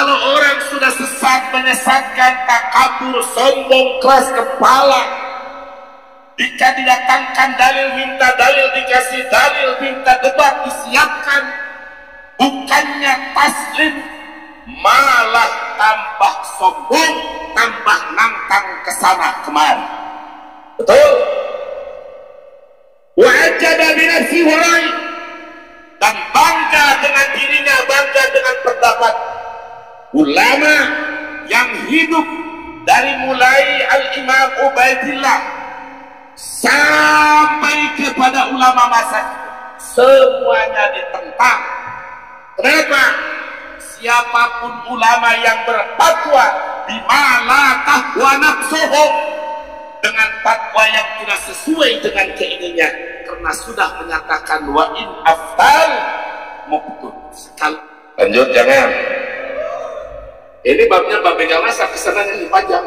Kalau orang sudah sesat, menyesatkan, takabur, sombong, keras kepala, jika didatangkan dalil, minta dalil, dikasih dalil, minta debat, disiapkan, bukannya taslim, malah tambah sombong, tambah nantang kesana kemari. Betul? Wa'ajaba binafsi warai, dan bangga dengan dirinya, bangga dengan pendapat ulama yang hidup dari mulai Al-Imam Ubaidillah sampai kepada ulama masa semuanya ditentang. Kenapa? Siapapun ulama yang berfatwa bima la tahwa nafsuhu, dengan fatwa yang tidak sesuai dengan keinginannya, karena sudah menyatakan wa in aftal mubtul. Lanjut, jangan. Ini babnya bab begalnya sampai sana yang panjang.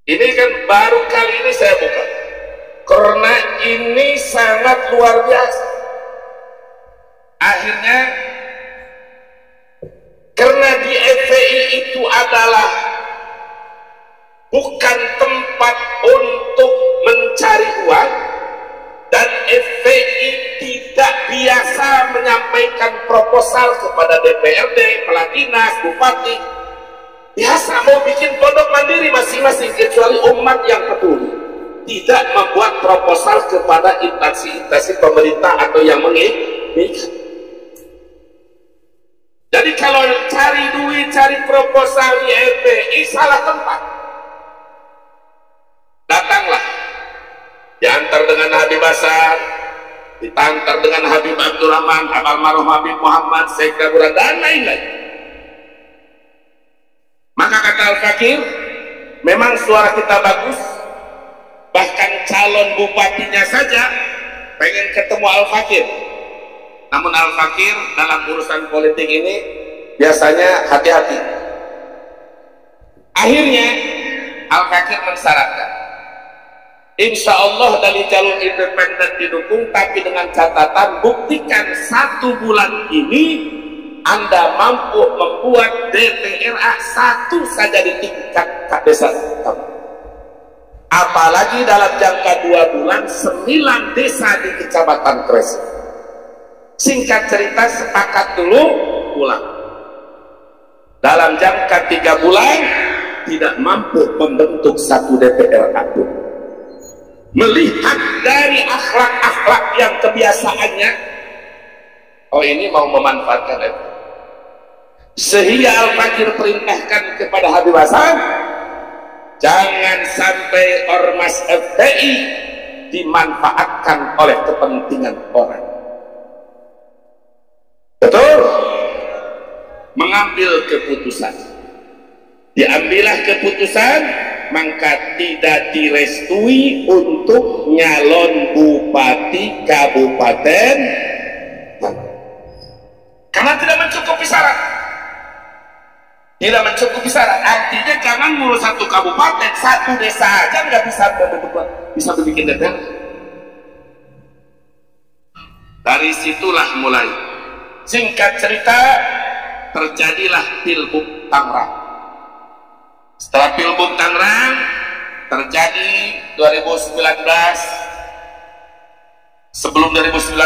Ini kan baru kali ini saya buka, karena ini sangat luar biasa. Akhirnya, karena di FPI itu adalah bukan tempat untuk mencari uang, dan FPI tidak biasa menyampaikan proposal kepada DPRD, Pelatinas, Bupati. Biasa mau bikin pondok mandiri masing-masing, kecuali umat yang peduli. Tidak membuat proposal kepada instansi-instansi pemerintah atau yang mengikat. Jadi kalau cari duit, cari proposal di FPI, salah tempat. Datanglah, diantar dengan Habib Hasan, ditantar dengan Habib Abdurrahman, almarhum Habib Muhammad, Sekda Buran, dan lain-lain. Maka kata Al-Fakir, memang suara kita bagus, bahkan calon bupatinya saja pengen ketemu Al-Fakir. Namun Al-Fakir dalam urusan politik ini biasanya hati-hati. Akhirnya Al-Fakir mensyaratkan, insya Allah dari jalur independen didukung, tapi dengan catatan buktikan 1 bulan ini Anda mampu membuat DPRA 1 saja di tingkat desa. Apalagi dalam jangka 2 bulan 9 desa di Kecamatan Kresek. Singkat cerita, sepakat dulu pulang. Dalam jangka 3 bulan tidak mampu membentuk 1 DPRA pun. Melihat dari akhlak-akhlak yang kebiasaannya, oh ini mau memanfaatkan itu. Sehingga Al-Fakir perintahkan kepada Habib Hasan, jangan sampai ormas FPI dimanfaatkan oleh kepentingan orang. Betul? Mengambil keputusan. Diambillah keputusan, maka tidak direstui untuk nyalon bupati kabupaten karena tidak mencukupi syarat. Tidak mencukupi syarat, artinya jangan ngurus 1 kabupaten, 1 desa aja nggak bisa bikin DPR. Dari situlah mulai. Singkat cerita, terjadilah Pilbub Tangerang. Setelah Pilbub Tangerang terjadi 2019. Sebelum 2019,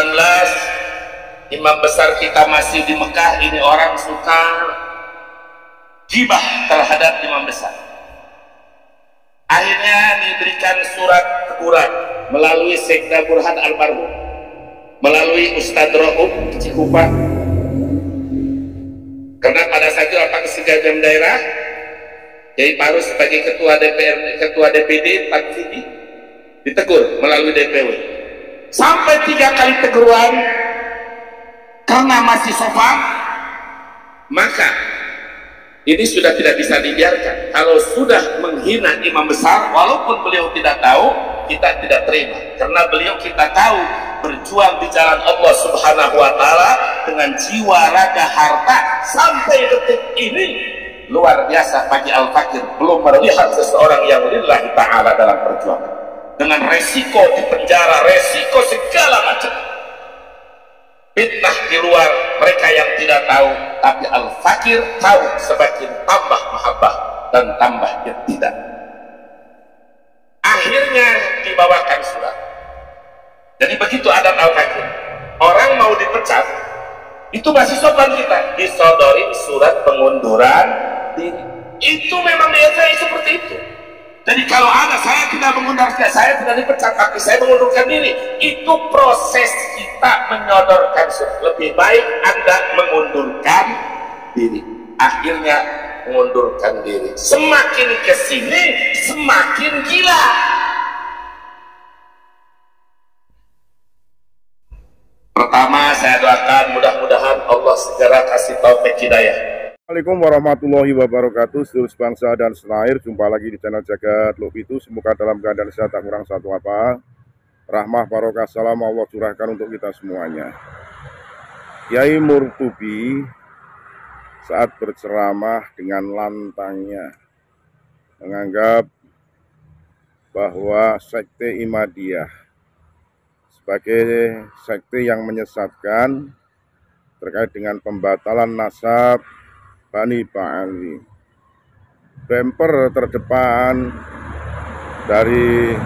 imam besar kita masih di Mekah. Ini orang suka gibah terhadap imam besar. Akhirnya diberikan surat teguran melalui Sekda Burhan almarhum, melalui Ustadz Rauf Cikupa. Karena pada saat itu Pak Sekda daerah, Kiai Parus sebagai ketua DPR, ketua DPD Taksidi, ditegur melalui DPW. Sampai 3 kali teguran, karena masih sopan, maka ini sudah tidak bisa dibiarkan. Kalau sudah menghina imam besar, walaupun beliau tidak tahu, kita tidak terima. Karena beliau kita tahu berjuang di jalan Allah Subhanahu wa Ta'ala dengan jiwa, raga, harta sampai detik ini. Luar biasa bagi Al-Fakir, belum melihat seseorang yang lillahi ta'ala dalam perjuangan. Dengan resiko di penjara, resiko segala macam. fitnah di luar mereka yang tidak tahu, tapi al-fakir tahu, semakin tambah mahabbah dan tambah tidak. Akhirnya dibawakan surat. Jadi begitu adat al-fakir, orang mau dipecat itu masih sopan, kita disodorin surat pengunduran diri. Itu memang biasanya seperti itu. Jadi kalau ada saya tidak mengundurkan, saya tidak dipecat, tapi saya mengundurkan diri, itu proses kita menyodorkan surat. Lebih baik Anda mengundurkan diri. Akhirnya mengundurkan diri. Semakin kesini semakin gila. Pertama, saya doakan mudah-mudahan Allah segera kasih taufik hidayah. Assalamualaikum warahmatullahi wabarakatuh. Seluruh bangsa dan senair, jumpa lagi di channel Jagat Lopitu. Semoga dalam keadaan sehat, tak kurang satu apa. Rahmah barokah salam Allah curahkan untuk kita semuanya. Kiai Murtubi saat berceramah dengan lantangnya menganggap bahwa sekte Ihmadiyah sebagai sekte yang menyesatkan terkait dengan pembatalan nasab Bani Ba'alwi. Bemper terdepan dari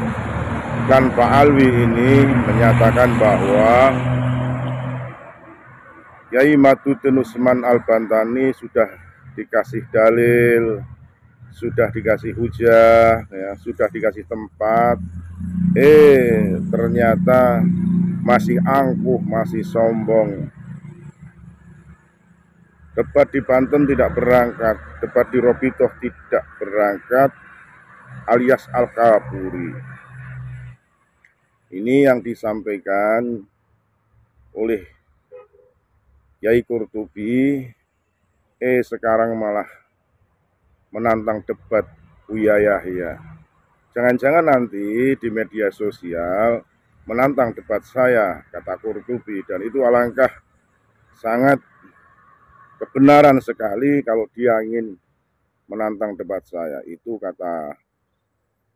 Klan Ba'alwi ini menyatakan bahwa Kiai Maduddin Usman Al-Bantani sudah dikasih dalil, sudah dikasih hujah, ya, sudah dikasih tempat, ternyata masih angkuh, masih sombong. Debat di Banten tidak berangkat, debat di Robitoh tidak berangkat, alias Al-Kaburi. Ini yang disampaikan oleh Kiai Qurtubi, sekarang malah menantang debat Buya Yahya. Jangan-jangan nanti di media sosial menantang debat saya, kata Qurtubi, dan itu alangkah sangat kebenaran sekali kalau dia ingin menantang debat saya. Itu kata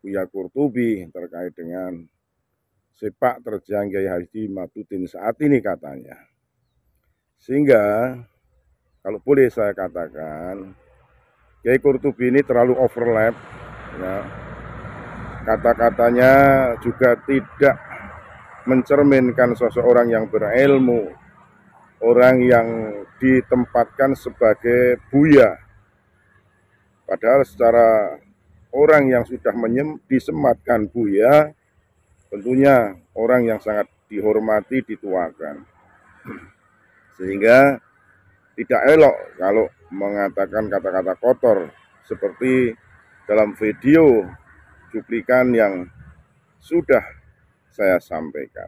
Buya Qurtubi terkait dengan sepak terjang Kiai Haji Maduddin saat ini katanya. Sehingga kalau boleh saya katakan, Kiai Qurtubi ini terlalu overlap, ya. Kata-katanya juga tidak mencerminkan seseorang yang berilmu, orang yang ditempatkan sebagai buya. Padahal secara orang yang sudah disematkan buya, tentunya orang yang sangat dihormati, dituakan. Sehingga tidak elok kalau mengatakan kata-kata kotor seperti dalam video cuplikan yang sudah saya sampaikan.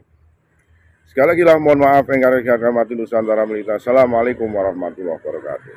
Sekali lagi mohon maaf yang kami hormati Nusantara Melita. Assalamualaikum warahmatullahi wabarakatuh.